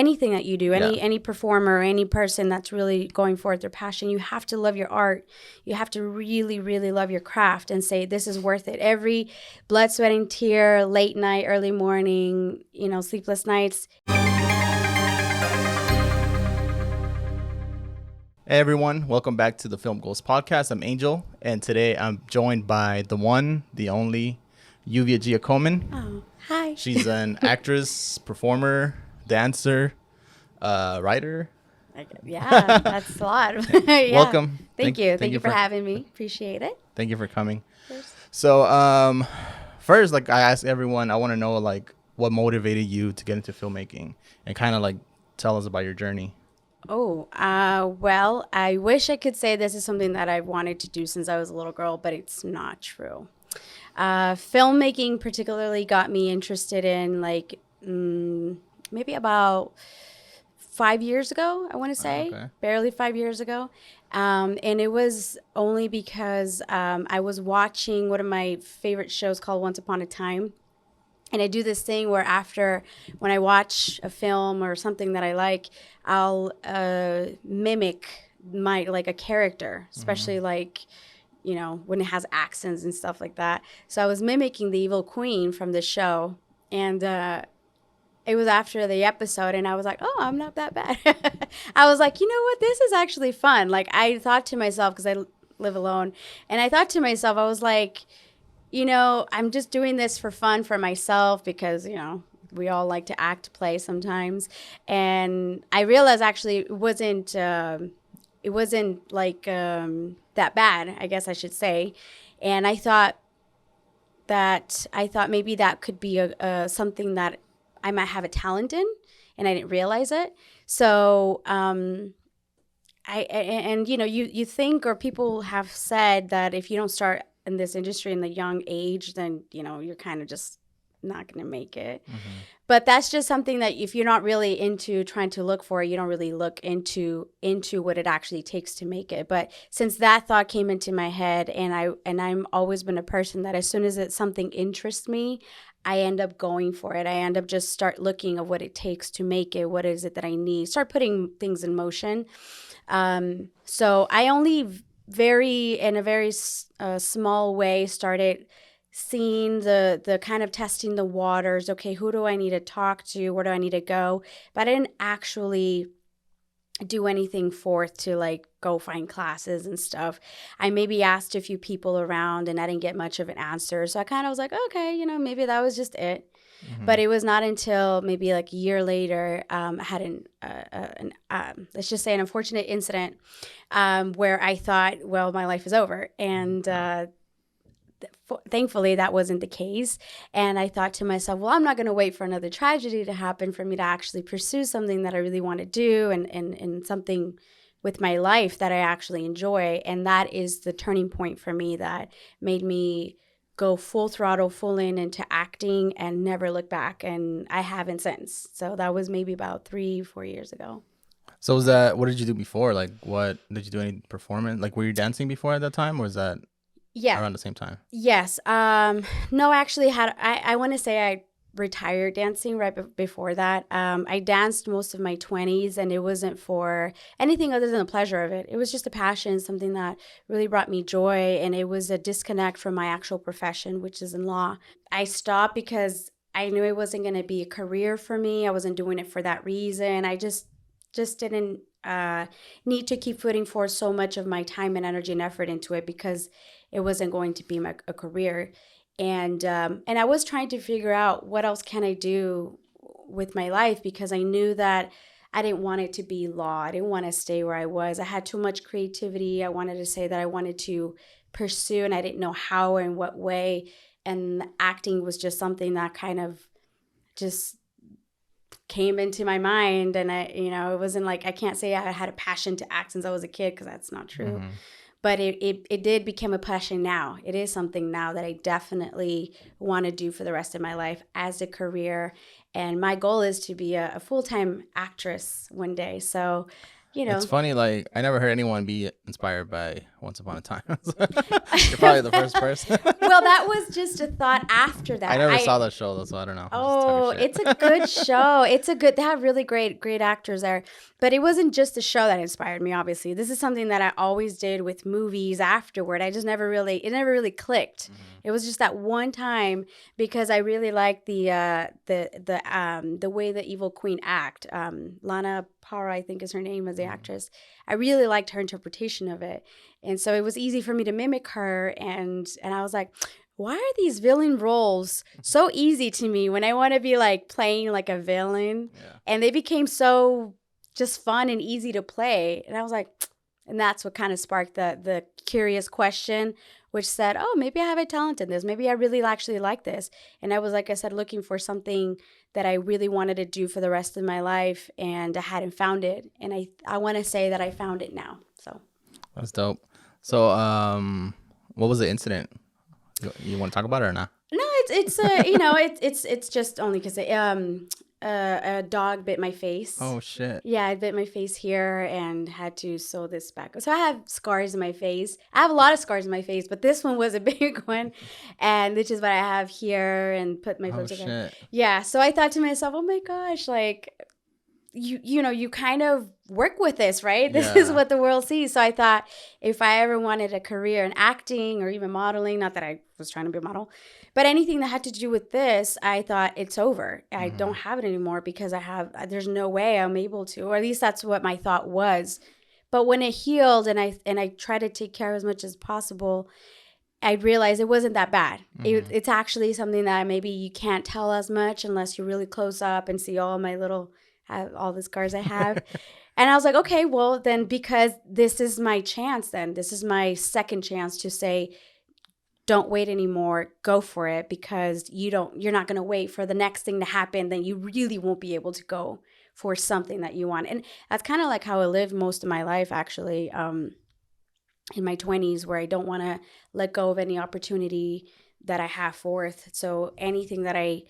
anything that you do, any performer, any person that's really going forth their passion, you have to love your art. You have to really, really love your craft and say, this is worth it. Every blood, sweat, and tear, late night, early morning, sleepless nights. Hey everyone, welcome back to the Film Goals Podcast. I'm Angel, and today I'm joined by the one, the only, Lluvia Giacoman. Oh, hi. She's an actress, performer, dancer, writer. Yeah, that's a lot. Yeah. Welcome. Thank you for having me. Appreciate it. Thank you for coming. So, first, I ask everyone, I want to know what motivated you to get into filmmaking, and kind of tell us about your journey. Oh, well, I wish I could say this is something that I've wanted to do since I was a little girl, but it's not true. Filmmaking particularly got me interested in maybe about 5 years ago, I want to say, barely 5 years ago. And it was only because I was watching one of my favorite shows called Once Upon a Time. And I do this thing where when I watch a film or something that I like, I'll mimic a character, especially when it has accents and stuff like that. So I was mimicking the evil queen from the show, and it was after the episode, and I was like, oh, I'm not that bad. I was like, you know what? This is actually fun. I thought to myself, because I live alone, and I thought to myself, I was like, I'm just doing this for fun for myself because, we all like to act, play sometimes. And I realized actually it wasn't that bad, I guess I should say. And I thought maybe that could be something that I might have a talent in, and I didn't realize it. So, you think, or people have said that if you don't start in this industry in the young age, then you're kind of just not going to make it. Mm-hmm. But that's just something that if you're not really into trying to look for it, you don't really look into what it actually takes to make it. But since that thought came into my head, and I'm always been a person that as soon as something interests me, I end up going for it. I end up just start looking at what it takes to make it. What is it that I need? Start putting things in motion. So I only in a very small way started seeing the kind of testing the waters. Okay, who do I need to talk to? Where do I need to go? But I didn't actually do anything forth to go find classes and stuff. I maybe asked a few people around, and I didn't get much of an answer. So I kind of was like, okay, maybe that was just it. Mm-hmm. But it was not until maybe a year later, I had let's just say an unfortunate incident where I thought, well, my life is over. And thankfully, that wasn't the case. And I thought to myself, well, I'm not going to wait for another tragedy to happen for me to actually pursue something that I really want to do and something with my life that I actually enjoy. And that is the turning point for me that made me go full throttle, full into acting and never look back. And I haven't since. So that was maybe about 3-4 years ago. So what did you do before? What did you do, any performance? Were you dancing before at that time, or was that around the same time? Yes. No, actually I want to say I retired dancing right before that. I danced most of my 20s, and it wasn't for anything other than the pleasure of it. It was just a passion, something that really brought me joy, and it was a disconnect from my actual profession, which is in law. I stopped because I knew it wasn't going to be a career for me. I wasn't doing it for that reason. I just didn't need to keep putting forth so much of my time and energy and effort into it because it wasn't going to be a career. And I was trying to figure out what else can I do with my life, because I knew that I didn't want it to be law. I didn't want to stay where I was. I had too much creativity. I wanted to say that I wanted to pursue, and I didn't know how or in what way. And acting was just something that kind of just came into my mind. And it wasn't I can't say I had a passion to act since I was a kid, because that's not true. Mm-hmm. But it did become a passion now. It is something now that I definitely want to do for the rest of my life as a career. And my goal is to be a full-time actress one day. So It's funny, like I never heard anyone be inspired by Once Upon a Time. You're probably the first person. Well, that was just a thought after that. I never saw that show though, so I don't know. I'm just Oh, talking it's shit. a good show. They have really great actors there. But it wasn't just the show that inspired me, obviously. This is something that I always did with movies afterward. It never really clicked. It was just that one time because I really liked the way the evil queen act. Lana Parra, I think is her name as the actress. I really liked her interpretation of it. And so it was easy for me to mimic her, and I was like, why are these villain roles so easy to me when I want to be like playing like a villain? Yeah. And they became so just fun and easy to play. And I was like, and that's what kind of sparked the curious question, which said, oh, maybe I have a talent in this. Maybe I really actually like this. And I was, like I said, looking for something that I really wanted to do for the rest of my life, and I hadn't found it. And I want to say that I found it now. So That's dope. So, what was the incident? You want to talk about it or not? no, it's just only because a dog bit my face. Oh shit. Yeah, I bit my face here and had to sew this back. So I have scars in my face. I have a lot of scars in my face, but this one was a big one, and which is what I have here and put my foot together. Shit. Yeah, so I thought to myself, oh my gosh, like you kind of work with this, right? This is what the world sees. So I thought if I ever wanted a career in acting or even modeling, not that I was trying to be a model, but anything that had to do with this, I thought it's over. I don't have it anymore because there's no way I'm able to, or at least that's what my thought was. But when it healed and I tried to take care of as much as possible, I realized it wasn't that bad. It's actually something that maybe you can't tell as much unless you're really close up and see all the scars I have. And I was like, okay, well then, because this is my chance then. This is my second chance to say, don't wait anymore, go for it, because you're not going to wait for the next thing to happen. Then you really won't be able to go for something that you want. And that's kind of like how I lived most of my life, actually, in my 20s, where I don't want to let go of any opportunity that I have forth. So anything that I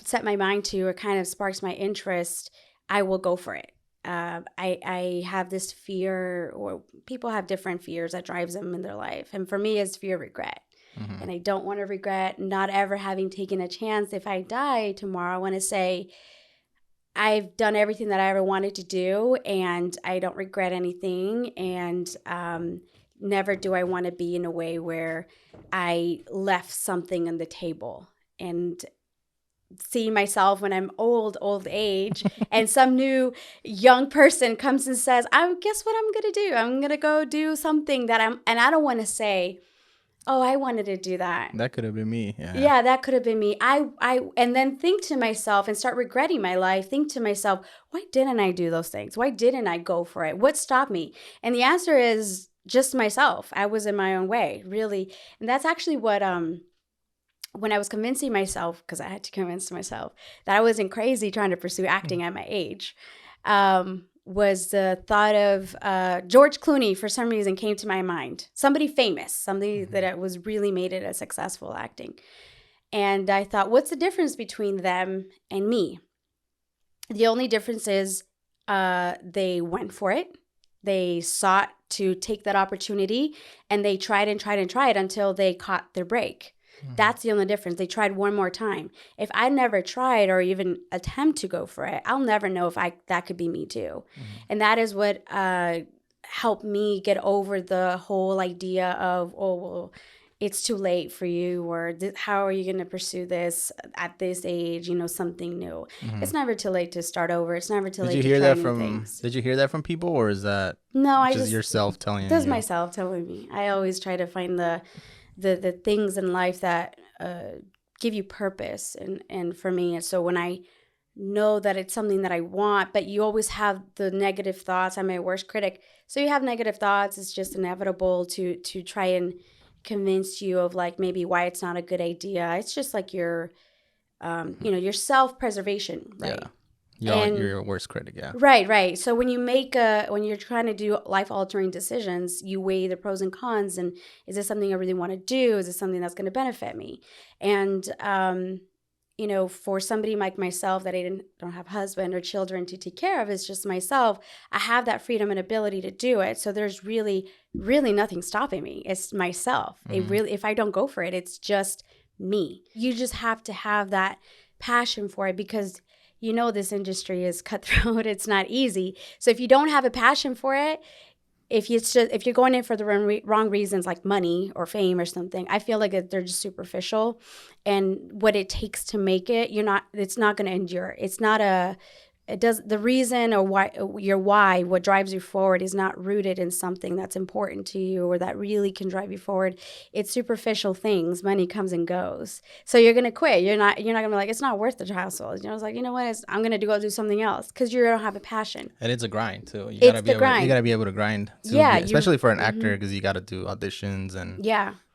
set my mind to or kind of sparks my interest, I will go for it. I have this fear, or people have different fears that drives them in their life. And for me, it's fear of regret. And I don't want to regret not ever having taken a chance. If I die tomorrow, I want to say I've done everything that I ever wanted to do, and I don't regret anything. And never do I want to be in a way where I left something on the table. And see myself when I'm old age, and some new young person comes and says, I guess what I'm going to do? I'm going to go do something that and I don't want to say, oh, I wanted to do that. That could have been me. Yeah, that could have been me. And then think to myself and start regretting my life. Think to myself, why didn't I do those things? Why didn't I go for it? What stopped me? And the answer is just myself. I was in my own way, really. And that's actually what, when I was convincing myself, because I had to convince myself that I wasn't crazy trying to pursue acting at my age, was the thought of George Clooney, for some reason, came to my mind. Somebody famous, somebody that was really made it a successful acting. And I thought, what's the difference between them and me? The only difference is they went for it. They sought to take that opportunity, and they tried and tried and tried until they caught their break. That's the only difference. They tried one more time. If I never tried or even attempt to go for it, I'll never know if that could be me too. And that is what helped me get over the whole idea of, oh, well, it's too late for you, or how are you going to pursue this at this age, something new. It's never too late to start over. It's never too late to try new things. Did you hear that from people, or is that just yourself telling you? That's myself telling me. I always try to find the things in life that give you purpose. And for me, so when I know that it's something that I want, but you always have the negative thoughts. I'm my worst critic. So you have negative thoughts. It's just inevitable to try and convince you of like maybe why it's not a good idea. It's just like your self-preservation, right? Yeah. You're your worst critic, yeah. Right. So when you're trying to do life-altering decisions, you weigh the pros and cons, and is this something I really want to do? Is this something that's going to benefit me? And you know, for somebody like myself that don't have husband or children to take care of, it's just myself. I have that freedom and ability to do it. So there's really, really nothing stopping me. It's myself. It really, if I don't go for it, it's just me. You just have to have that passion for it because you know this industry is cutthroat. It's not easy. So if you don't have a passion for it, if you're going in for the wrong reasons like money or fame or something, I feel like they're just superficial, and what it takes to make it, it's not going to endure. The reason or why, what drives you forward is not rooted in something that's important to you or that really can drive you forward. It's superficial things. Money comes and goes. So you're going to quit. You're not going to be like, it's not worth the hassle. You know, it's like, you know what, I'm going to go do something else because you don't have a passion. And it's a grind too. You It's the grind. You got to be able to grind too. Yeah. Especially for an actor because you got to do auditions and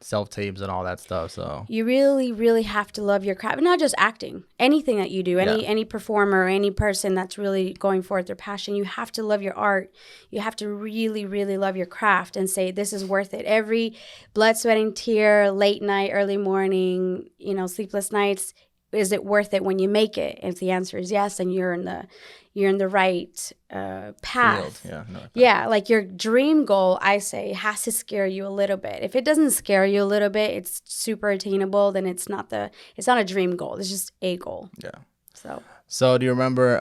self-tapes and all that stuff. So you really, really have to love your craft. Not just acting. Anything that you do, any performer, any person that's really going for it, their passion, you have to love your art. You have to really, really love your craft and say, this is worth it. Every blood, sweat, and tear, late night, early morning, you know, sleepless nights, is it worth it when you make it? If the answer is yes, then you're in the right path. Field. Yeah, like your dream goal, I say, has to scare you a little bit. If it doesn't scare you a little bit, it's super attainable, then it's not a dream goal. It's just a goal. Yeah. So do you remember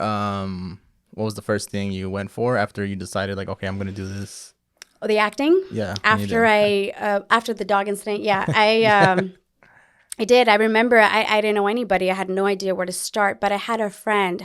what was the first thing you went for after you decided like, okay, I'm going to do this? Oh, the acting? Yeah. After the dog incident, I did. I remember I didn't know anybody. I had no idea where to start, but I had a friend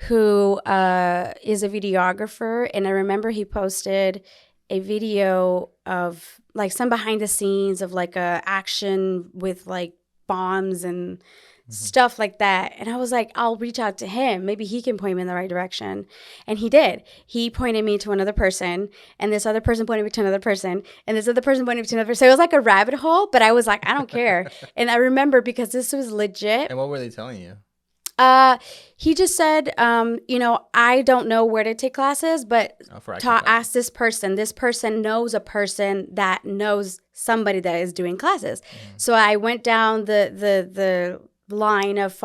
who is a videographer. And I remember he posted a video of like some behind the scenes of like a action with like bombs and stuff like that. And I was like, I'll reach out to him. Maybe he can point me in the right direction. And he did. He pointed me to another person, and this other person pointed me to another person, and this other person pointed me to another person. So it was like a rabbit hole, but I was like, I don't care. And I remember because this was legit. And what were they telling you? He just said, you know, I don't know where to take classes, but ask this person. This person knows a person that knows somebody that is doing classes. So I went down the line of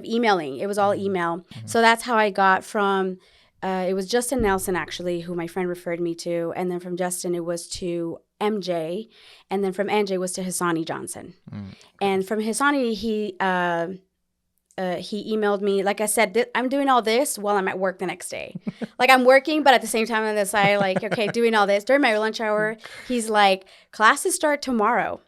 emailing. It was all email. So that's how I got from, it was Justin Nelson actually, who my friend referred me to. And then from Justin, it was to MJ. And then from MJ was to Hassani Johnson. And from Hassani, he emailed me. Like I said, I'm doing all this while I'm at work the next day. Like I'm working, but at the same time on the side, like, okay, doing all this. During my lunch hour, he's like, classes start tomorrow.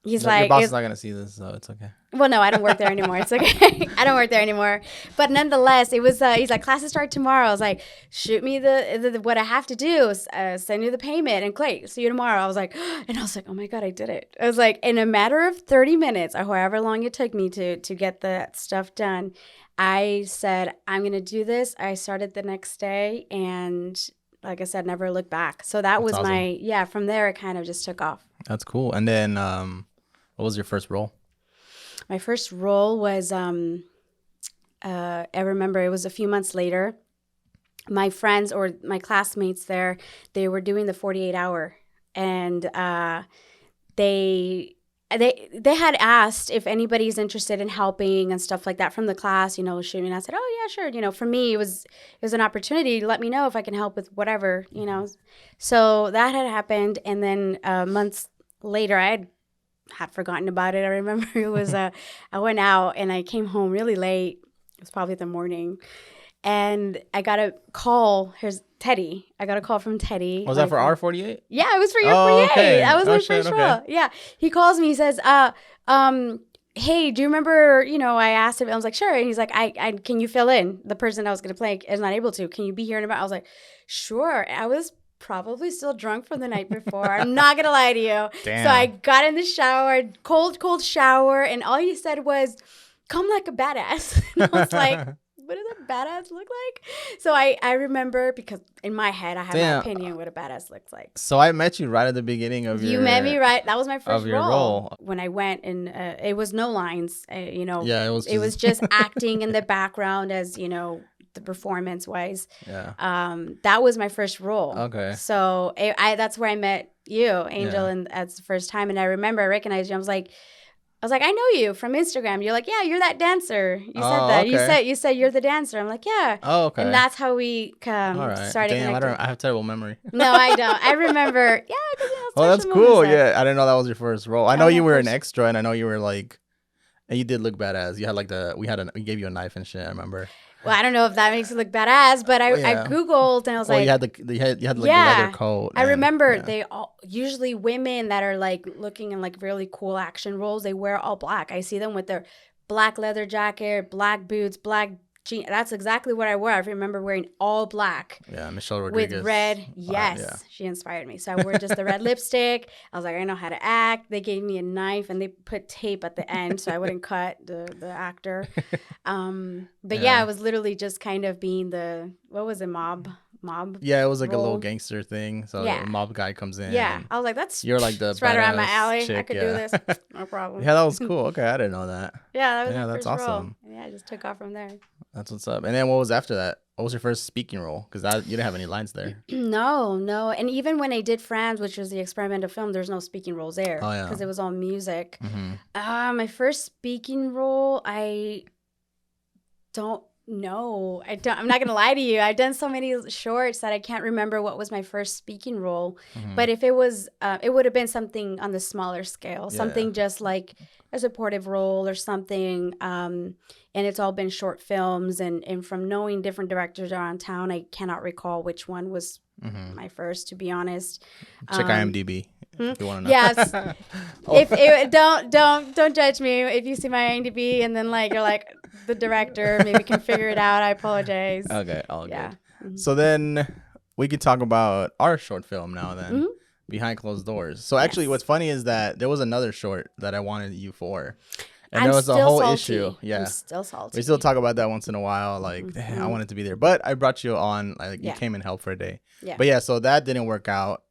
He's like, your boss is not going to see this, so it's okay. Well, no, I don't work there anymore. It's okay. I don't work there anymore. But nonetheless, it was, he's like, classes start tomorrow. I was like, shoot me the what I have to do, send you the payment, and click, see you tomorrow. I was like, oh my God, I did it. I was like, in a matter of 30 minutes or however long it took me to get that stuff done, I said, I'm going to do this. I started the next day, and like I said, never looked back. So that was awesome. From there, it kind of just took off. That's cool. And then what was your first role? My first role was, I remember it was a few months later. My friends or my classmates there, they were doing the 48-hour. And they had asked if anybody's interested in helping and stuff like that from the class, you know, shooting. And I said, oh, yeah, sure. You know, for me, it was an opportunity. Let me know if I can help with whatever, you know. So that had happened. And then months later, I had forgotten about it. I remember it was I went out and I came home really late. It was probably the morning. And I got a call. Here's Teddy. I got a call from Teddy. Was that for our 48? Yeah, it was for your 48. Okay. That was my first role. Yeah. He calls me. He says, hey, do you remember, you know, I asked him. I was like, sure. And he's like, I can you fill in? The person I was going to play is not able to. Can you be here in about? I was like, sure. I was probably still drunk from the night before. I'm not going to lie to you. Damn. So I got in the shower, cold shower. And all he said was, come like a badass. And I was like, what does a badass look like? So I remember, because in my head, I have an opinion what a badass looks like. So I met you right at the beginning of You met me right. That was my first role. When I went, and it was no lines, you know. Yeah, it was just acting in the background as, you know, the performance wise. Yeah. That was my first role. Okay. So that's where I met you, Angel, and that's the first time. And I remember I recognized you. I was like, I was like, I know you from Instagram. You're like, yeah, you're that dancer. You said Oh, that. okay. You said you're the dancer. I'm like, yeah. Oh, And okay. that's how we All right. started Damn, I connecting. don't. I have terrible memory. No, I don't. I remember, yeah, because Oh, that's special moments cool. there. Yeah, I didn't know that was your first role. I That know was you my were an first. extra, and I know you were like, and you did look badass. You had like we gave you a knife and shit. I remember. Well, I don't know if that makes it look badass, but I Yeah. Googled and I was Well, like, you had like the leather yeah. coat. I And, remember yeah. they all usually women that are like looking in like really cool action roles, they wear all black. I see them with their black leather jacket, black boots, black jeans. That's exactly what I wore. I remember wearing all black. Yeah, Michelle With Rodriguez. red, Yeah. yes, she inspired me. So I wore just the red lipstick. I was like, I know how to act. They gave me a knife and they put tape at the end so I wouldn't cut the actor. But yeah, Yeah. I was literally just kind of being the what was it, mob Yeah, it was like a little role. gangster thing. So Yeah, a mob guy comes in, yeah. and I was like, that's you're like the it's right around my badass alley. I chick. could do Yeah. this, no problem. Yeah, that was cool. Okay, I didn't know that. Yeah, that was Yeah, my that's first role. awesome. And yeah, I just took off from there. That's what's up. And then what was after that? What was your first speaking role? Because you didn't have any lines there. No. And even when I did Franz, which was the experimental film, there's no speaking roles there Oh, yeah. because it was all music. Mm-hmm. My first speaking role, I don't know. I'm not gonna lie to you. I've done so many shorts that I can't remember what was my first speaking role. Mm-hmm. But if it was, it would have been something on the smaller scale, Yeah, something yeah. just like a supportive role or something. And it's all been short films. And from knowing different directors around town, I cannot recall which one was my first, to be honest. Check IMDb if you want to know. Yes. If it, don't judge me if you see my IMDb and then like you're like the director maybe can figure it out. I apologize. Okay, all Yeah. good. So then we could talk about our short film now then. Behind Closed Doors. So actually Yes. what's funny is that there was another short that I wanted you for. And I'm there was a still whole salty. issue. Yeah. I'm still salty. We still talk about that once in a while. Like, I wanted to be there. But I brought you on. Like, you Yeah. came and helped for a day. Yeah. But yeah, so that didn't work out.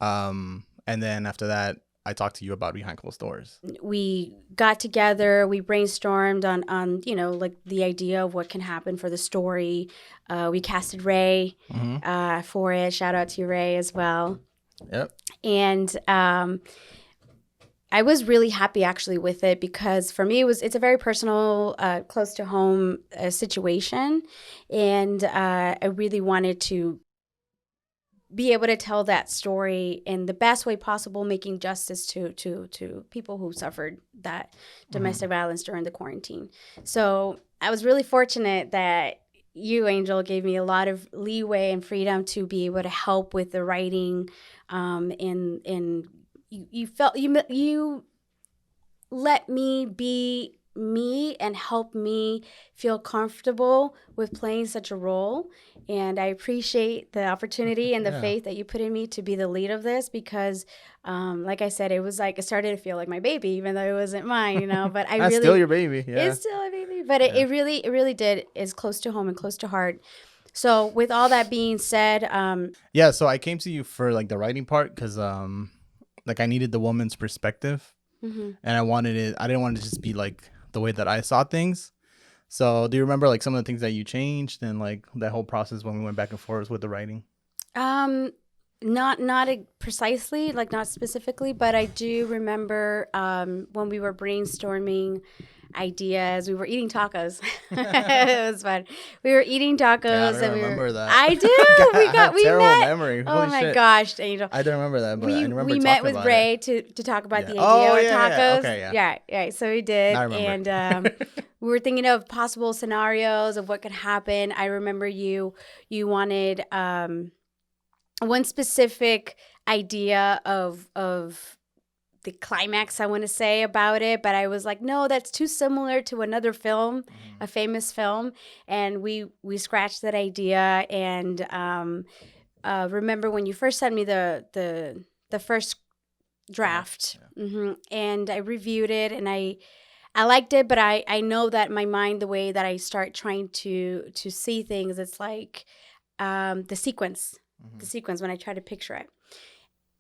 And then after that, I talked to you about Behind Closed Doors. We got together, we brainstormed on like the idea of what can happen for the story. We casted Ray for it. Shout out to you, Ray, as well. Yep. And I was really happy actually with it because for me it's a very personal, close to home situation, and I really wanted to be able to tell that story in the best way possible, making justice to people who suffered that domestic violence during the quarantine. So I was really fortunate that you, Angel, gave me a lot of leeway and freedom to be able to help with the writing. And you let me be me and help me feel comfortable with playing such a role. And I appreciate the opportunity and the faith that you put in me to be the lead of this because, like I said, it was like it started to feel like my baby, even though it wasn't mine, But I That's really, still your baby. Yeah. it's still a baby, but it really is close to home and close to heart. So with all that being said, Yeah, so I came to you for like the writing part because like I needed the woman's perspective, and I didn't want it to just be like the way that I saw things. So do you remember like some of the things that you changed and like that whole process when we went back and forth with the writing? Not precisely, like not specifically, but I do remember when we were brainstorming ideas. We were eating tacos. It was fun. We were eating tacos. Yeah, I don't and remember that. I do. We terrible met. memory. Oh Holy my shit. gosh, Angel. I don't remember that, but I remember we talking met with about Ray it. to talk about Yeah. the Oh, idea of yeah, yeah. tacos. Okay, yeah. Yeah. So we did, I remember. and we were thinking of possible scenarios of what could happen. I remember you wanted one specific idea of the climax, I want to say, about it, but I was like, no, that's too similar to another film, a famous film, and we scratched that idea. And remember when you first sent me the first draft, and I reviewed it, and I liked it, but I know that my mind, the way that I start trying to see things, it's like the sequence when I try to picture it.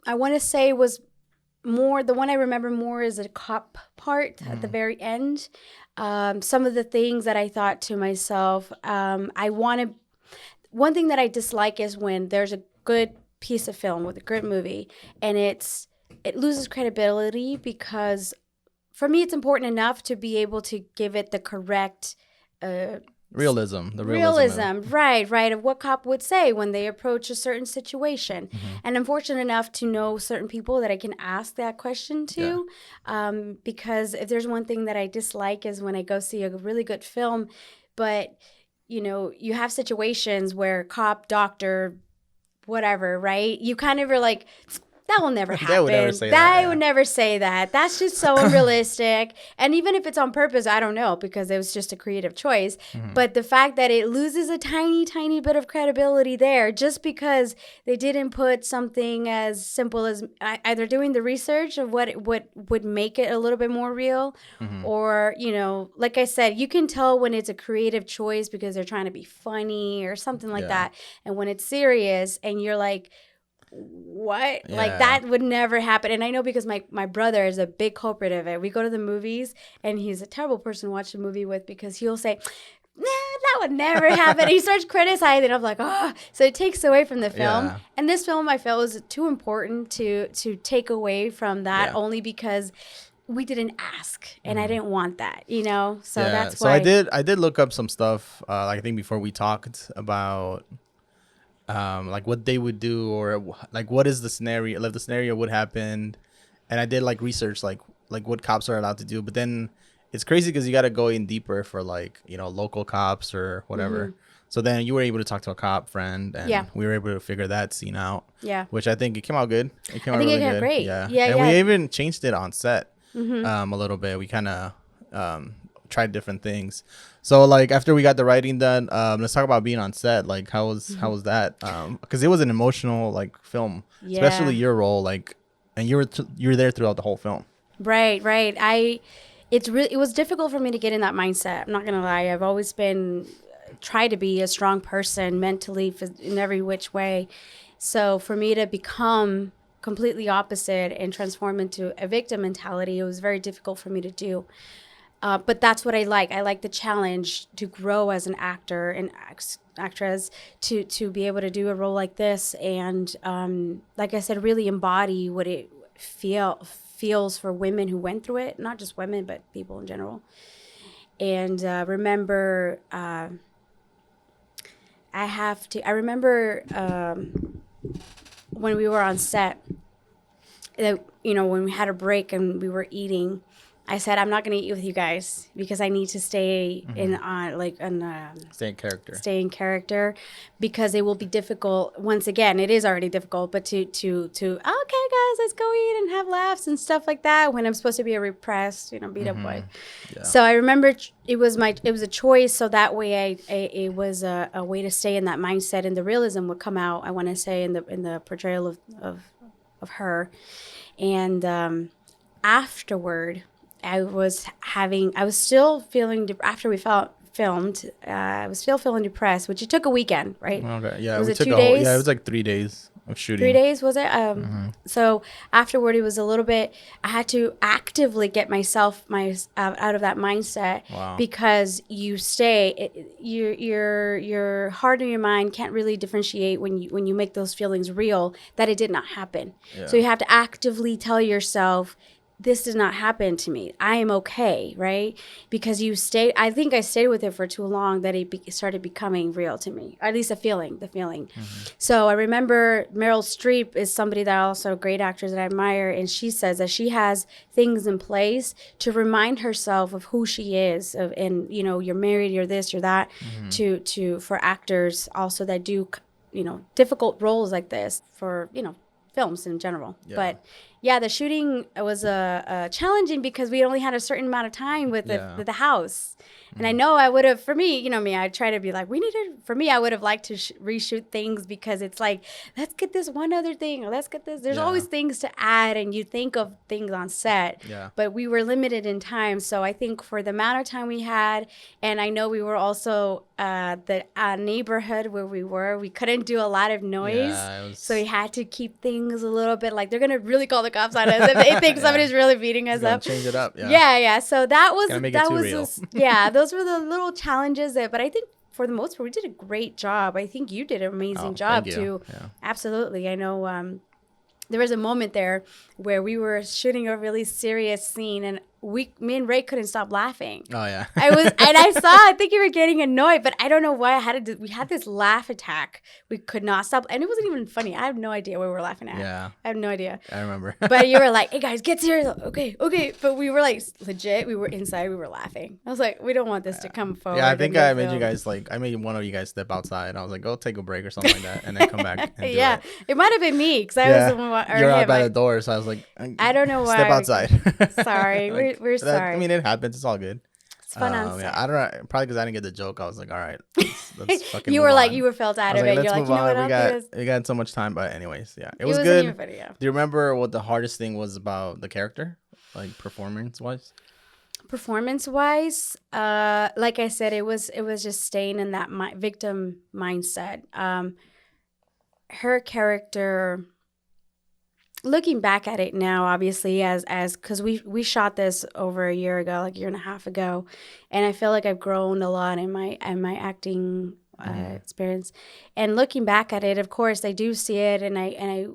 I want to say was more, the one I remember more is the cop part at the very end. Some of the things that I thought to myself, one thing that I dislike is when there's a good piece of film with a good movie and it loses credibility because for me, it's important enough to be able to give it the correct realism. The realism. Right, of what cop would say when they approach a certain situation. And I'm fortunate enough to know certain people that I can ask that question to, because if there's one thing that I dislike is when I go see a really good film, but you have situations where cop, doctor, whatever, right? You kind of are like, that will never happen. They would never say that. that. I would never say that. That's just so unrealistic. And even if it's on purpose, I don't know, because it was just a creative choice. But the fact that it loses a tiny, tiny bit of credibility there just because they didn't put something as simple as either doing the research of what would make it a little bit more real, or, like I said, you can tell when it's a creative choice because they're trying to be funny or something like that. And when it's serious and you're like, what? Yeah. Like that would never happen. And I know because my brother is a big culprit of it. We go to the movies and he's a terrible person to watch the movie with because he'll say, nah, that would never happen. He starts criticizing. I'm like, oh. So it takes away from the film. Yeah. And this film I felt was too important to take away from that only because we didn't ask and I didn't want that, So that's why. So I did look up some stuff, I think before we talked about like what they would do or like what is the scenario, if the scenario would happen, and I did like research like what cops are allowed to do, but then it's crazy because you got to go in deeper for like local cops or whatever. So then you were able to talk to a cop friend and we were able to figure that scene out, which I think it came out good. It came out really good. Great. And we even changed it on set a little bit. We kind of tried different things. So like after we got the writing done, let's talk about being on set. Like how was that? Because it was an emotional like film, especially your role. Like, and you were there throughout the whole film. Right. It was difficult for me to get in that mindset. I'm not gonna lie. I've always tried to be a strong person mentally in every which way. So for me to become completely opposite and transform into a victim mentality, it was very difficult for me to do. But that's what I like. I like the challenge to grow as an actor and actress to be able to do a role like this. And like I said, really embody what it feels for women who went through it, not just women, but people in general. And remember, I remember when we were on set, that, when we had a break and we were eating, I said, I'm not going to eat with you guys because I need to stay stay in character because it will be difficult. Once again, it is already difficult, but to okay, guys, let's go eat and have laughs and stuff like that when I'm supposed to be a repressed, beat up boy. Yeah. So I remember it was a choice. So that way it was a way to stay in that mindset, and the realism would come out, I want to say, in the portrayal of her. And afterward, I was still feeling after we filmed. I was still feeling depressed, which it took a weekend, right? Okay, yeah. Was it 2 days? Yeah, it was like 3 days of shooting. 3 days, was it? So afterward, it was a little bit. I had to actively get myself out of that mindset. Wow. Because you stay, your heart and your mind can't really differentiate when you make those feelings real that it did not happen. Yeah. So you have to actively tell yourself, this did not happen to me. I am okay, right? Because I think I stayed with it for too long that it started becoming real to me, or at least the feeling. So I remember Meryl Streep is somebody that also a great actress that I admire, and she says that she has things in place to remind herself of who she is, and you're married, you're this, you're that, for actors also that do, difficult roles like this for, films in general. Yeah. But yeah, the shooting was challenging because we only had a certain amount of time with the house. And I know I would have, for me, I try to be like, I would have liked to reshoot things because it's like, let's get this one other thing, or let's get this. There's always things to add, and you think of things on set. Yeah. But we were limited in time. So I think for the amount of time we had, and I know we were also the neighborhood where we couldn't do a lot of noise. Yeah, so we had to keep things a little bit like, they're going to really call the cops on us if they think somebody's really beating us up. Change it up. Yeah. So that was, real. Those were the little challenges but I think for the most part, we did a great job. I think you did an amazing job too. Yeah. Absolutely. I know there was a moment there where we were shooting a really serious scene, and me and Ray couldn't stop laughing. Oh yeah. I think you were getting annoyed, but I don't know why we had this laugh attack. We could not stop. And it wasn't even funny. I have no idea what we were laughing at. Yeah. I have no idea. I remember. But you were like, hey guys, get serious. Okay. But we were like, legit, we were inside, we were laughing. I was like, we don't want this to come forward. Yeah, I think I made you guys I made one of you guys step outside. I was like, go take a break or something like that, and then come back and do it. It might have been me because I was the one. You're out by the door, so I was like, I don't know why. Step outside. Sorry, like, we're sorry. I mean, it happens. It's all good. It's fun on set. Yeah, I don't know. Probably because I didn't get the joke. I was like, all right, let's fucking. You were like, you were felt out of it. You're like, you know what? We got so much time, but anyways, yeah, it was in good. your video. Do you remember what the hardest thing was about the character, like performance wise? Performance wise, like I said, it was just staying in that victim mindset. Her character, looking back at it now, obviously, as because we shot this over a year ago, like a year and a half ago, and I feel like I've grown a lot in my acting experience. And looking back at it, of course, I do see it, and I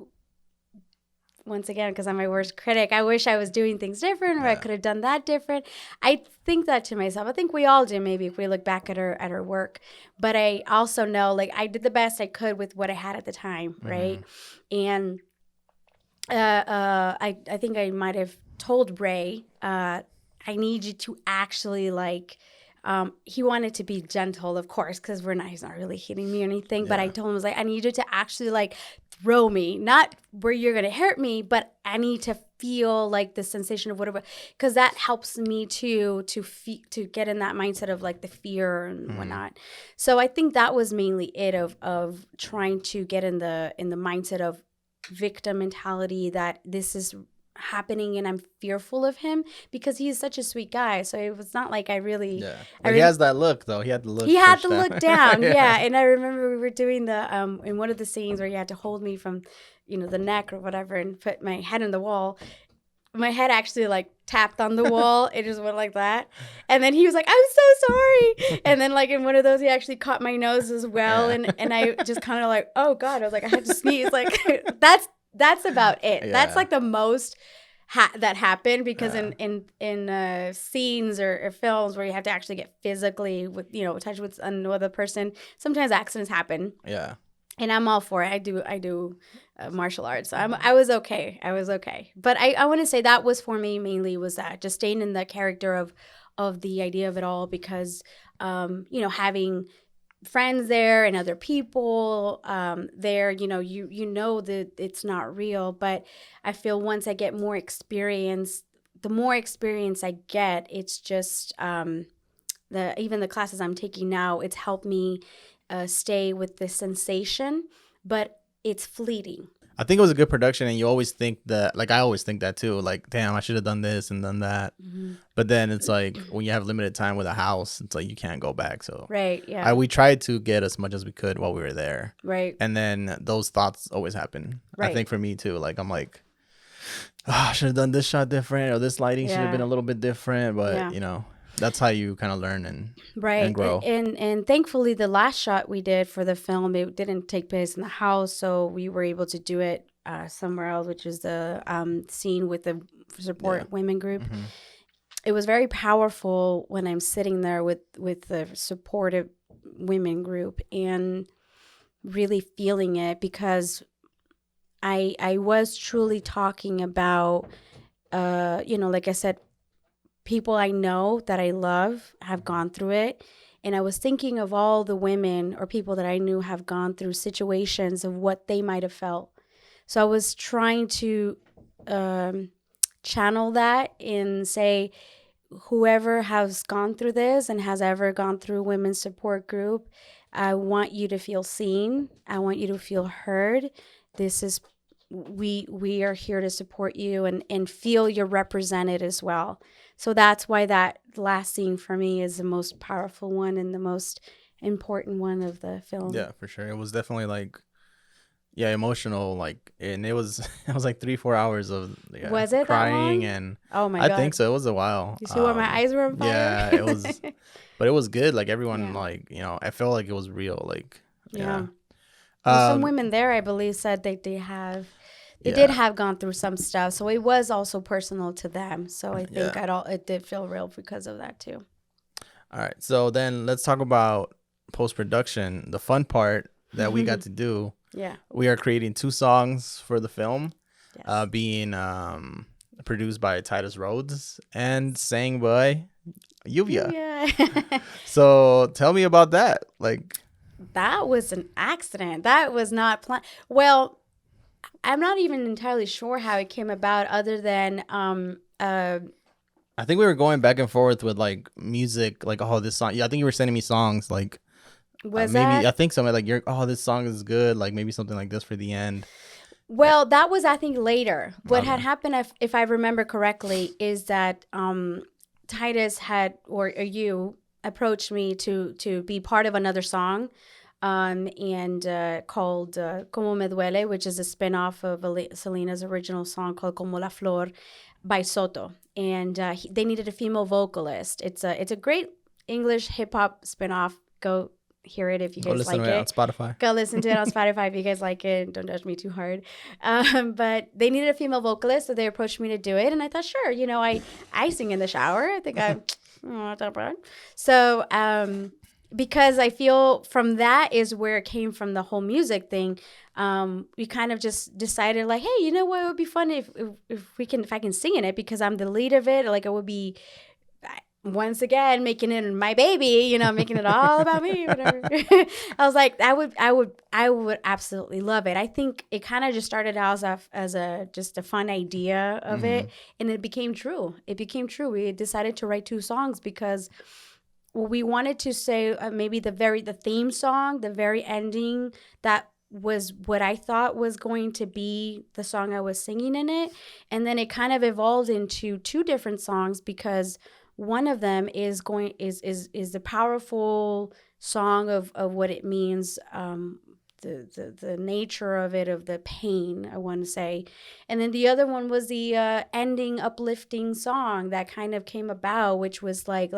once again, because I'm my worst critic, I wish I was doing things different, or I could have done that different. I think that to myself. I think we all do, maybe, if we look back at her work. But I also know, like, I did the best I could with what I had at the time, right? And I think I might have told Ray, I need you to actually, like, he wanted to be gentle, of course, because he's not really hitting me or anything. But I told him, I was like, I need you to actually, like, throw me, not where you're going to hurt me, but I need to feel like the sensation of whatever, because that helps me to get in that mindset of like the fear and whatnot. So I think that was mainly it of trying to get in the mindset of victim mentality, that this is happening and I'm fearful of him, because he's such a sweet guy. So it was not like I really he has that look though. He had the look down. Yeah. And I remember we were doing the in one of the scenes where he had to hold me from the neck or whatever and put my head in the wall. My head actually like tapped on the wall. It just went like that. And then he was like, I'm so sorry. And then like in one of those, he actually caught my nose as well. And I just kind of like, oh God, I was like, I had to sneeze. Like that's about it. Yeah. That's like the most that happened, because in scenes or films where you have to actually get physically with, touch with another person, sometimes accidents happen. Yeah. And I'm all for it. I do martial arts. So I was okay. But I want to say that was for me mainly was that just staying in the character of the idea of it all, because having friends there and other people there, you know that it's not real. But I feel once I get more experience, the more experience I get, it's just even the classes I'm taking now, it's helped me stay with the sensation, but it's fleeting. I think it was a good production, and you always think that, like I always think that too, like, damn, I should have done this and done that. Mm-hmm. But then it's like when you have limited time with a house, it's like you can't go back. So we tried to get as much as we could while we were there. Right. And then those thoughts always happen. Right. I think for me too, like I'm like, I should have done this shot different, or this lighting should have been a little bit different. But that's how you kind of learn and grow. And thankfully, the last shot we did for the film, it didn't take place in the house, so we were able to do it somewhere else, which is the scene with the support women group. Mm-hmm. It was very powerful when I'm sitting there with the supportive women group and really feeling it, because I was truly talking about, like I said, people I know that I love have gone through it. And I was thinking of all the women or people that I knew have gone through situations of what they might have felt. So I was trying to channel that and say, whoever has gone through this and has ever gone through a women's support group, I want you to feel seen. I want you to feel heard. This is, we are here to support you and feel you're represented as well. So that's why that last scene for me is the most powerful one and the most important one of the film. Yeah, for sure. It was definitely like, emotional. Like, and it was like 3-4 hours of was it crying and oh my God, I think so. It was a while. You see why my eyes were on fire? Yeah, it was, but it was good. Like everyone, like I felt like it was real. Like Well, some women there, I believe, said that they it did Yeah. have gone through some stuff, so it was also personal to them. So I think Yeah. it did feel real because of that too. All right. So then let's talk about post production. The fun part that we got to do. Yeah. We are creating 2 songs for the film, Yes. being produced by Titus Rhodes and sang by Lluvia. Yeah. So tell me about that. Like, That was an accident. That was not planned. Well, I'm not even entirely sure how it came about, other than I think we were going back and forth with like music, like, oh, this song. Yeah, I think you were sending me songs like was maybe I that think something like you're, oh, this song is good, like maybe something like this for the end. well, that was, I think, later. What had Okay. happened, if I remember correctly, is that Titus had, or you approached me to be part of another song, and called Como Me Duele, which is a spinoff of Selena's original song called Como la Flor by Soto. And they needed a female vocalist. It's a great English hip hop spinoff. Go hear it if you Go guys listen like to it on it. Spotify. Go listen to it on Spotify if you guys like it. Don't judge me too hard. But they needed a female vocalist, so they approached me to do it. And I thought, sure, I sing in the shower. I think I'm not that bad. So, because I feel from that is where it came from, the whole music thing. We kind of just decided, like, hey, you know what? It would be fun if I can sing in it, because I'm the lead of it. Like, it would be, once again, making it my baby, making it all about me, whatever. I was like, I would absolutely love it. I think it kind of just started out as a just a fun idea of Mm-hmm. it, and it became true. It became true. We decided to write 2 songs because we wanted to say, maybe the theme song, the very ending, that was what I thought was going to be the song I was singing in it. And then it kind of evolved into 2 different songs, because one of them is the powerful song of what it means, the nature of it, of the pain, I want to say. And then the other one was the ending uplifting song that kind of came about, which was like,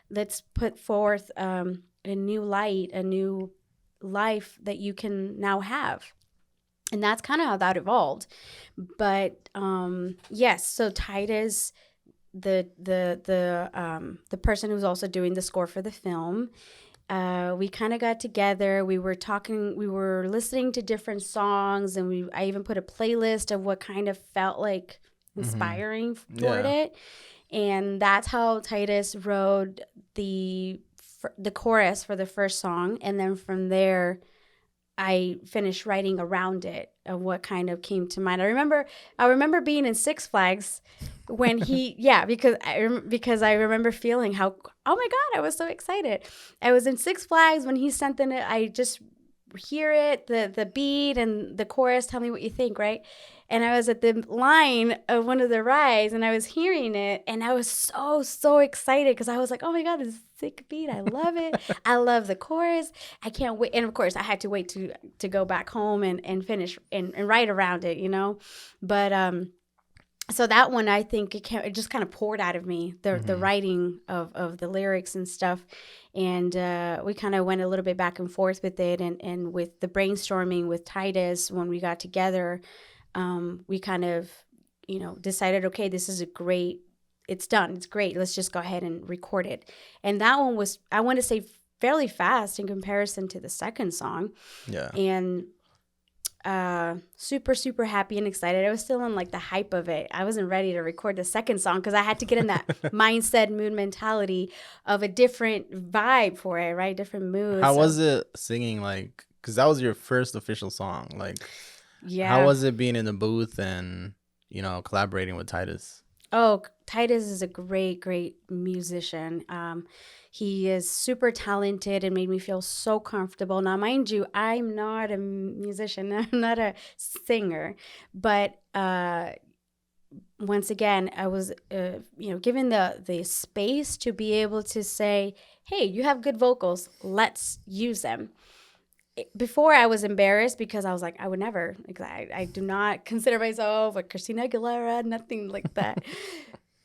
let's put forth a new light, a new life that you can now have. And that's kind of how that evolved. But yes, so Titus, the person who's also doing the score for the film, we kind of got together. We were talking. We were listening to different songs, and I even put a playlist of what kind of felt like Mm-hmm. inspiring toward Yeah. it. And that's how Titus wrote the chorus for the first song, and then from there, I finished writing around it of what kind of came to mind. I remember being in Six Flags when because I remember feeling how, oh my God, I was so excited. I was in Six Flags when he sent in it. I just hear it, the beat and the chorus. Tell me what you think, right? And I was at the line of one of the rides, and I was hearing it, and I was so excited, because I was like, oh my God, this is a sick beat. I love it. I love the chorus. I can't wait. And of course, I had to wait to go back home and finish and write around it. But so that one, I think it just kind of poured out of me, the Mm-hmm. writing of the lyrics and stuff. And we kind of went a little bit back and forth with it, and with the brainstorming with Titus when we got together. We kind of, decided, okay, this is it's done. It's great. Let's just go ahead and record it. And that one was, I want to say, fairly fast in comparison to the second song. Yeah. And super, super happy and excited. I was still in like the hype of it. I wasn't ready to record the second song, because I had to get in that mindset, mood, mentality of a different vibe for it, right? Different mood. How So, was it singing, like, because that was your first official song, like, how yeah. was it being in the booth and collaborating with Titus? Oh, Titus is a great, great musician. He is super talented and made me feel so comfortable. Now, mind you, I'm not a musician. I'm not a singer, but once again, I was, given the space to be able to say, "Hey, you have good vocals. Let's use them." Before, I was embarrassed, because I was like, I would never. Like, I do not consider myself a Christina Aguilera, nothing like that.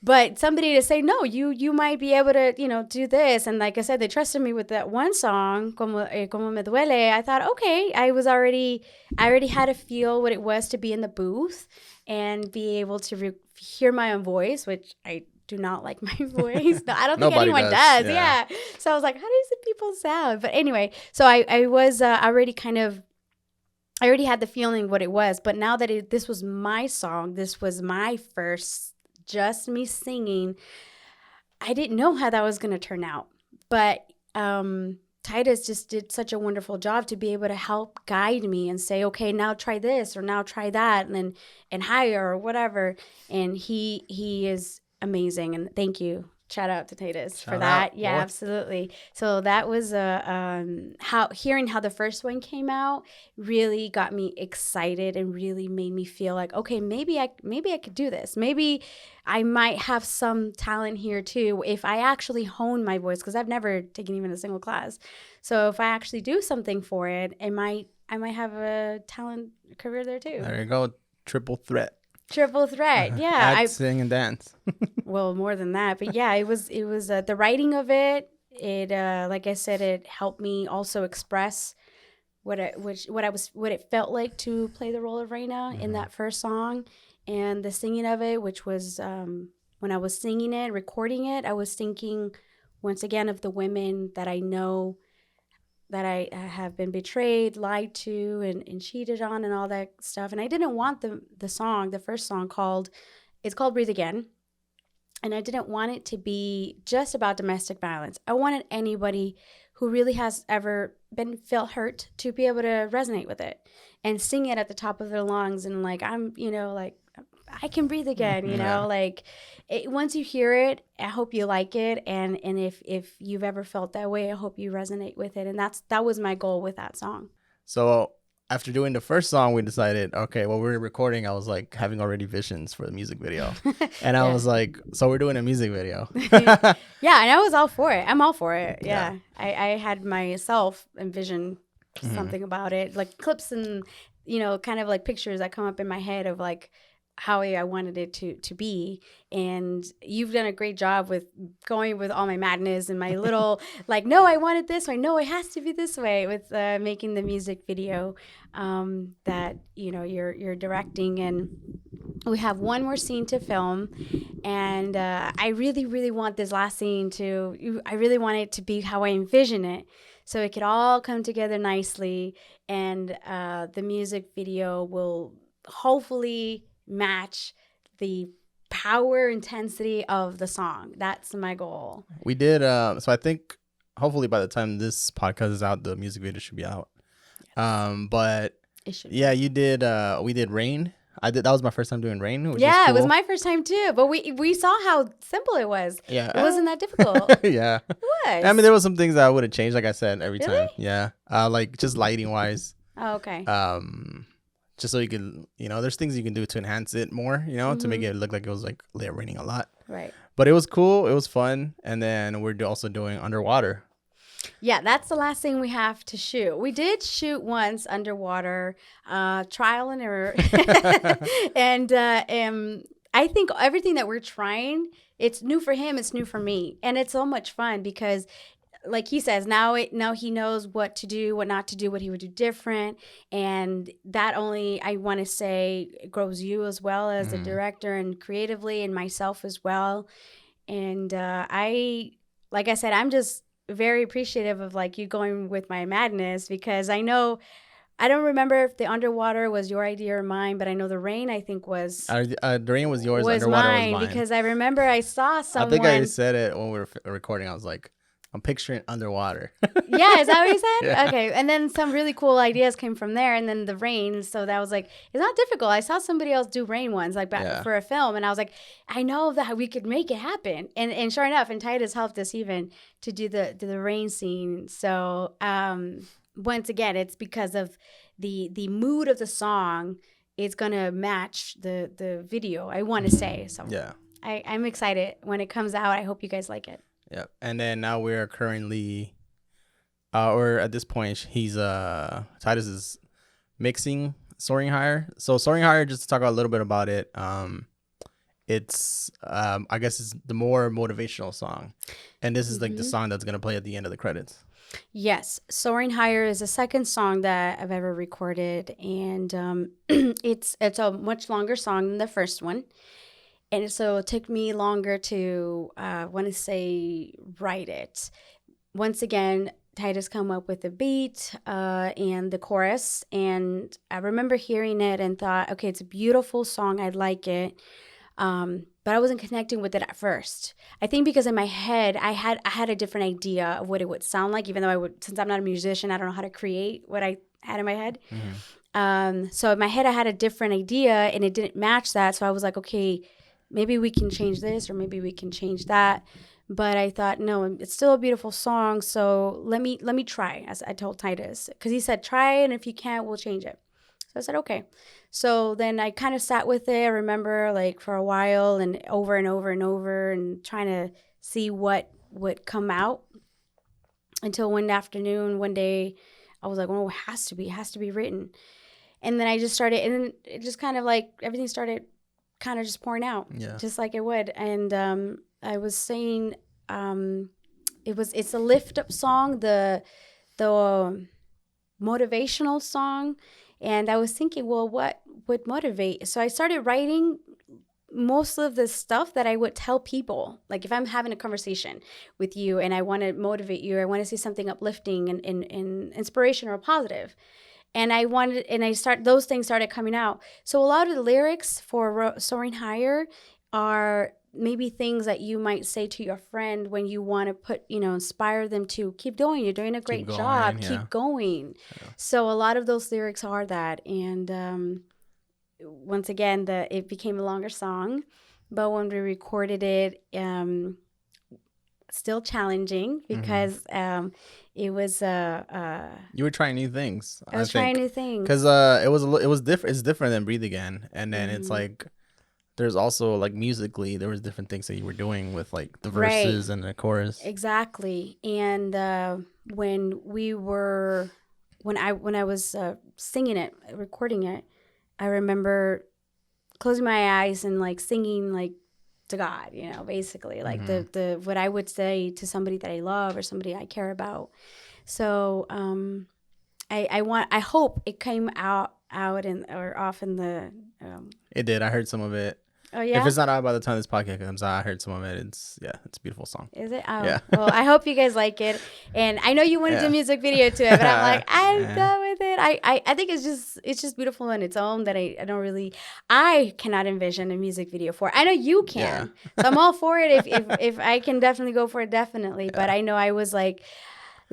But somebody to say, no, you might be able to, do this. And like I said, they trusted me with that one song, Como Me Duele. I thought, okay, I already had to feel what it was to be in the booth and be able to hear my own voice, which I do not like my voice. No, I don't think Nobody anyone does. does. Yeah. Yeah. So I was like, how do these people sound? But anyway, so I was already I already had the feeling what it was. But now that this was my song, this was my first, just me singing, I didn't know how that was going to turn out. But Titus just did such a wonderful job to be able to help guide me and say, okay, now try this or now try that and higher or whatever. And he is amazing. And thank you. Shout out to Titus for that. Yeah, absolutely. So that was how hearing how the first one came out really got me excited and really made me feel like, okay, maybe I could do this. Maybe I might have some talent here too if I actually hone my voice, because I've never taken even a single class. So if I actually do something for it, I might have a talent career there too. There you go. Triple threat. Triple threat. Yeah. Act, sing, and dance. Well, more than that, but yeah, it was the writing of it. It like I said, it helped me also express what it felt like to play the role of Reina in that first song, and the singing of it, which was when I was singing it, recording it, I was thinking once again of the women that I know that I have been betrayed, lied to, and cheated on, and all that stuff. And I didn't want the first song it's called Breathe Again. And I didn't want it to be just about domestic violence. I wanted anybody who really has ever felt hurt to be able to resonate with it and sing it at the top of their lungs. And like, I can breathe again, like once you hear it, I hope you like it. And if you've ever felt that way, I hope you resonate with it. And that was my goal with that song. So after doing the first song, we decided, okay, well, we were recording. I was like having already visions for the music video. And I was like, so we're doing a music video. Yeah, and I was all for it. I'm all for it. Yeah. I had myself envision something about it, like clips and, kind of like pictures that come up in my head of like how I wanted it to be. And you've done a great job with going with all my madness and my little like, no, I want it this way. No, it has to be this way, with making the music video that, you're directing. And we have one more scene to film. And I really, really want this last scene I really want it to be how I envision it. So it could all come together nicely. And the music video will hopefully match the power intensity of the song. That's my goal. We did so I think hopefully by the time this podcast is out, the music video should be out. Yes. But it should you did we did Rain. That was my first time doing Rain, which is cool. It was my first time too, but we saw how simple it was. Yeah, it wasn't that difficult. Yeah, it was. I mean, there was some things that I would have changed, like I said, every time. Yeah, like just lighting wise. Oh, okay. Just so you can, there's things you can do to enhance it more, to make it look like it was like raining a lot. Right. But it was cool. It was fun. And then we're also doing underwater. Yeah, that's the last thing we have to shoot. We did shoot once underwater, trial and error. And I think everything that we're trying, it's new for him, it's new for me. And it's so much fun because like he says, now he knows what to do, what not to do, what he would do different. And that only, I want to say, grows you as well as a director and creatively, and myself as well. And like I said, I'm just very appreciative of like you going with my madness, because I don't remember if the underwater was your idea or mine, but I know the Rain, I think was the Rain was yours. Underwater was mine, because I remember I saw someone. I think I said it when we were recording. I was like, I'm picturing underwater. Yeah, is that what you said? Yeah. Okay. And then some really cool ideas came from there. And then the Rain. So that was like, it's not difficult. I saw somebody else do Rain once, like back for a film. And I was like, I know that we could make it happen. And sure enough, and Titus helped us even to do the Rain scene. So once again, it's because of the mood of the song. It's going to match the video, I want to say. So yeah, I'm excited when it comes out. I hope you guys like it. Yep. And then now we're currently, or at this point, Titus is mixing Soaring Higher. So Soaring Higher, just to talk a little bit about it, it's I guess it's the more motivational song, and this is like the Hmm. song that's gonna play at the end of the credits. Yes, Soaring Higher is the second song that I've ever recorded, and it's a much longer song than the first one, and so it took me longer to want to say write it. Once again, Titus come up with the beat and the chorus, and I remember hearing it and thought, okay, it's a beautiful song. I like it. But I wasn't connecting with it at first. I think because in my head I had a different idea of what it would sound like, even though I would, since I'm not a musician, I don't know how to create what I had in my head. Mm-hmm. So in my head I had a different idea and it didn't match that. So I was like, okay, maybe we can change this or maybe we can change that. But I thought, no, it's still a beautiful song. So let me try, as I told Titus, because he said try it, and if you can't, we'll change it. So I said, okay. So then I kind of sat with it. I remember like for a while and over and over and over and trying to see what would come out until one afternoon, one day, I was like, oh, it has to be written. And then I just started, and then it just kind of like everything started kind of just pouring out, Yeah. just like it would. And I was saying, um, it's a lift up song, the motivational song. And I was thinking, well, what would motivate? So I started writing most of the stuff that I would tell people. Like if I'm having a conversation with you and I want to motivate you, or I want to say something uplifting and inspiration or positive. And I wanted, and those things started coming out. So a lot of the lyrics for Soaring Higher are maybe things that you might say to your friend when you want to inspire them to keep going. You're doing a Keep great job. going. Yeah. Keep going. Yeah. So a lot of those lyrics are that. And once again, it became a longer song. But when we recorded it, still challenging Mm-hmm. because it was You were trying new things, I I was trying think, new because things. it was different. It's different than Breathe Again, and then it's Hmm. like there's also like musically there was different things that you were doing with like the Right. verses and the chorus. Exactly. And when we were when I was singing it, recording it, I remember closing my eyes and like singing like to God, basically like Mm-hmm. the what I would say to somebody that I love or somebody I care about. So I hope it came out and or off in the It did. I heard some of it. oh If yeah. it's not out by the time this podcast comes out, I heard some of it. It's a beautiful song. Is it? Oh, Yeah. well, I hope you guys like it. And I know you want to do a Yeah. music video to it, but I'm like, I'm Yeah. done with it. I think it's just beautiful on its own that I don't really, I cannot envision a music video for it. I know you Yeah. can. So I'm all for it. If I can definitely go for it, definitely. But Yeah. I know I was like,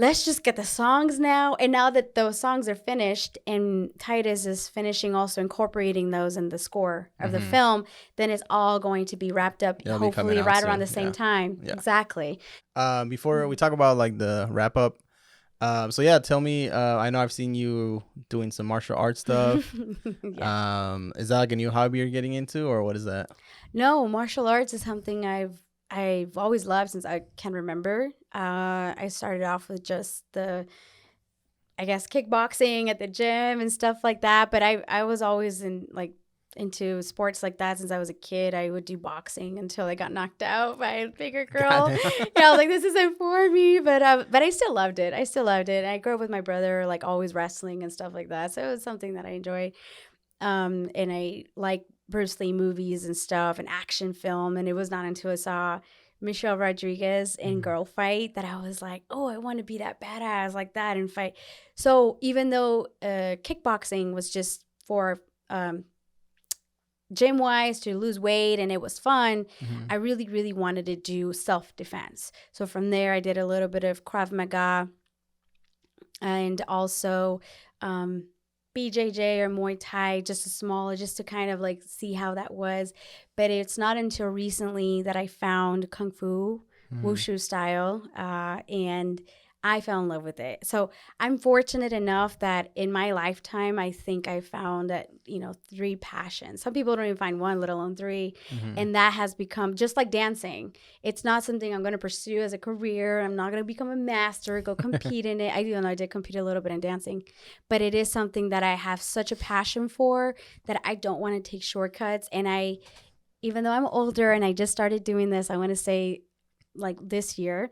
let's just get the songs now. And now that those songs are finished and Titus is finishing also incorporating those in the score of the Mm-hmm. film, then it's all going to be wrapped up, It'll be coming hopefully out right around soon. the same Yeah. time. Yeah. Exactly. Before we talk about like the wrap up, so yeah, tell me. I know I've seen you doing some martial arts stuff. Yes. Is that like a new hobby you're getting into, or what is that? No, martial arts is something I've always loved since I can remember. I started off with just I guess kickboxing at the gym and stuff like that. But I was always into sports like that since I was a kid. I would do boxing until I got knocked out by a bigger girl. Goddamn. I was like, this isn't for me. But I still loved it. I still loved it. I grew up with my brother, like always wrestling and stuff like that. So it was something that I enjoyed. And I like Bruce Lee movies and stuff and action film. And it was not until I saw Michelle Rodriguez in Mhm. Girl Fight that I was like, oh, I want to be that badass like that and fight. So even though kickboxing was just for gym wise to lose weight and it was fun, Mhm. I really, really wanted to do self defense. So from there, I did a little bit of Krav Maga and also BJJ or Muay Thai, just a small, just to kind of like see how that was. But it's not until recently that I found Kung Fu, Mhm. Wushu style, and I fell in love with it. So I'm fortunate enough that in my lifetime, I think I found that, 3 passions. Some people don't even find one, let alone 3. Mhm. And that has become just like dancing. It's not something I'm going to pursue as a career. I'm not going to become a master, go compete in it. I do know I did compete a little bit in dancing, but it is something that I have such a passion for that I don't want to take shortcuts. And even though I'm older and I just started doing this, I want to say like this year,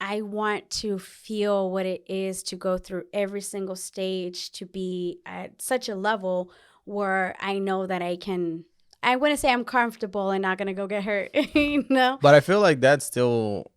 I want to feel what it is to go through every single stage to be at such a level where I know that I want to say I'm comfortable and not going to go get hurt, you know? But I feel like that still,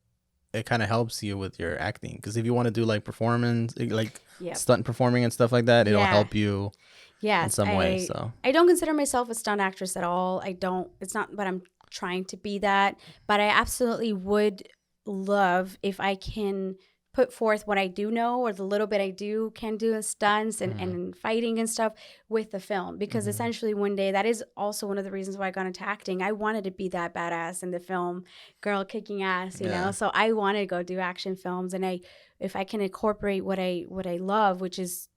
it kind of helps you with your acting. Because if you want to do like performance, like Yep. stunt performing and stuff like that, it'll Yeah. help you in Yes. some way. So I don't consider myself a stunt actress at all. It's not, but I'm trying to be that. But I absolutely would love if I can put forth what I do know or the little bit I do can do in stunts and fighting and stuff with the film. Because essentially one day, that is also one of the reasons why I got into acting. I wanted to be that badass in the film, girl kicking ass, you know? So I want to go do action films. And if I can incorporate what I love, which is,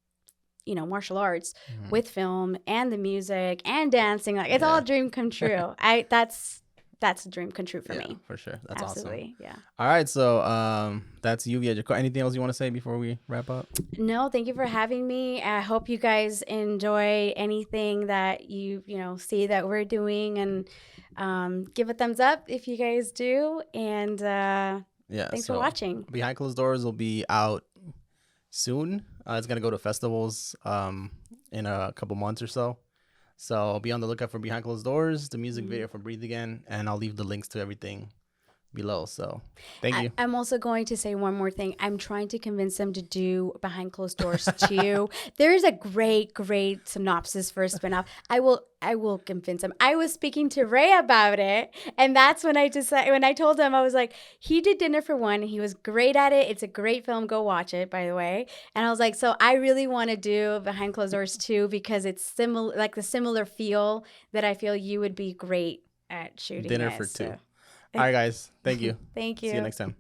you know, martial arts with film and the music and dancing, like it's all a dream come true. That's a dream come true for me. For sure. That's Absolutely. awesome. Yeah. All right. So that's Lluvia Giacoman. Anything else you want to say before we wrap up? No, thank you for having me. I hope you guys enjoy anything that you see that we're doing, and give a thumbs up if you guys do. And thanks for watching. Behind Closed Doors will be out soon. It's gonna go to festivals in a couple months or so. So be on the lookout for Behind Closed Doors, the music video for Breathe Again, and I'll leave the links to everything below. So thank you. I'm also going to say one more thing. I'm trying to convince them to do Behind Closed Doors too. There is a great synopsis for a spinoff. I will convince them. I was speaking to Ray about it, and that's when I decided. When I told him, I was like, he did Dinner for One. He was great at it. It's a great film. Go watch it, by the way. And I was like, so I really want to do Behind Closed Doors too, because it's similar, like the similar feel that I feel you would be great at shooting. Dinner for Two. All right, guys. Thank you. Thank you. See you next time.